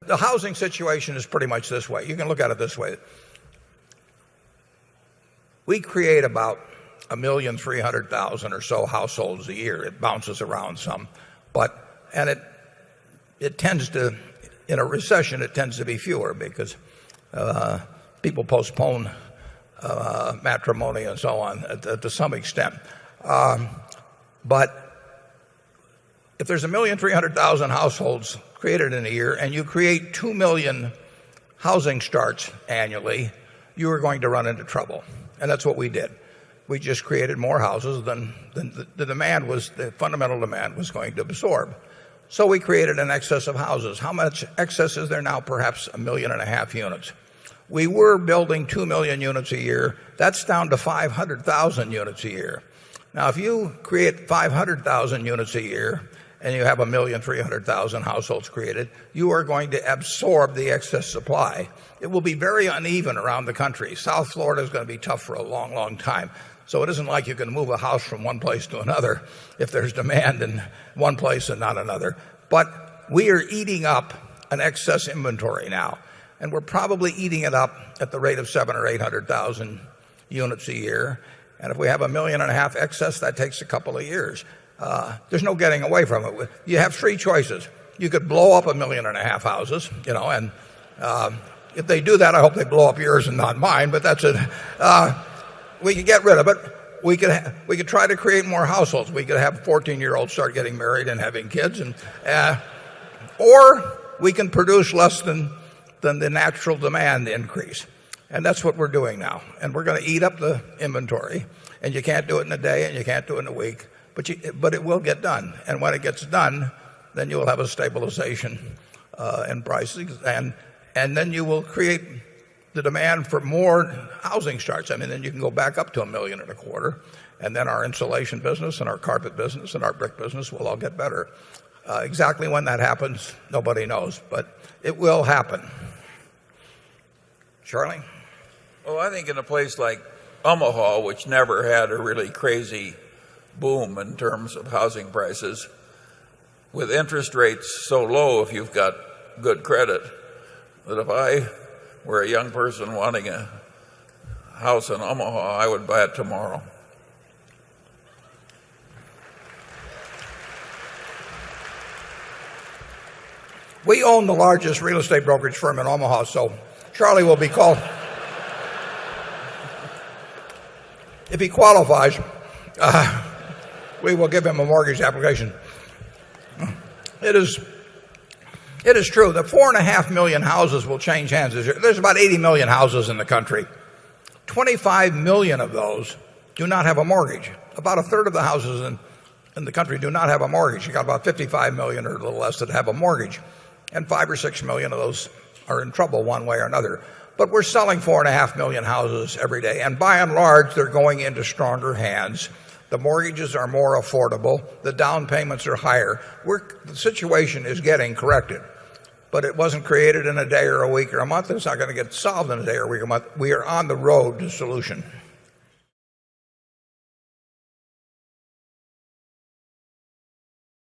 the housing situation is pretty much this way. You can look at it this way. We create about 1,300,000 or so households a year. It bounces around some, and it tends to, in a recession, it tends to be fewer because people postpone matrimony and so on to some extent. But if there's 1,300,000 households created in a year and you create 2 million housing starts annually, you are going to run into trouble. And that's what we did. We just created more houses than the fundamental demand was going to absorb. So we created an excess of houses. How much excess is there now? Perhaps 1.5 million units. We were building 2 million units a year. That's down to 500,000 units a year. Now, if you create 500,000 units a year and you have 1,300,000 households created, you are going to absorb the excess supply. It will be very uneven around the country. South Florida is going to be tough for a long, long time. So it isn't like you can move a house from one place to another if there's demand in one place and not another. But we are eating up an excess inventory now, and we're probably eating it up at the rate of 700,000 or 800,000 units a year. And if we have 1.5 million excess, that takes a couple of years. There's no getting away from it. You have three choices. You could blow up 1.5 million houses, and if they do that, I hope they blow up yours and not mine, but that's it. We could get rid of it. We could try to create more households. We could have 14-year-olds start getting married and having kids, or we can produce less than the natural demand increase. And that's what we're doing now. And we're going to eat up the inventory. And you can't do it in a day and you can't do it in a week. But it will get done. And when it gets done, then you will have a stabilization in prices. And then you will create the demand for more housing starts. I mean, then you can go back up to 1.25 million. And then our insulation business and our carpet business and our brick business will all get better. Exactly when that happens, nobody knows. But it will happen. Charlie? Well, I think in a place like Omaha, which never had a really crazy boom in terms of housing prices, with interest rates so low if you've got good credit, that if I were a young person wanting a house in Omaha, I would buy it tomorrow. We own the largest real estate brokerage firm in Omaha, so Charlie will be called. If he qualifies, we will give him a mortgage application. It is true that 4.5 million houses will change hands this year. There's about 80 million houses in the country. 25 million of those do not have a mortgage. About a third of the houses in the country do not have a mortgage. You got about 55 million or a little less that have a mortgage. And 5 or 6 million of those are in trouble one way or another. But we're selling 4.5 million houses every day. And by and large, they're going into stronger hands. The mortgages are more affordable. The down payments are higher. The situation is getting corrected. But it wasn't created in a day or a week or a month. It's not going to get solved in a day or a week or a month. We are on the road to solution.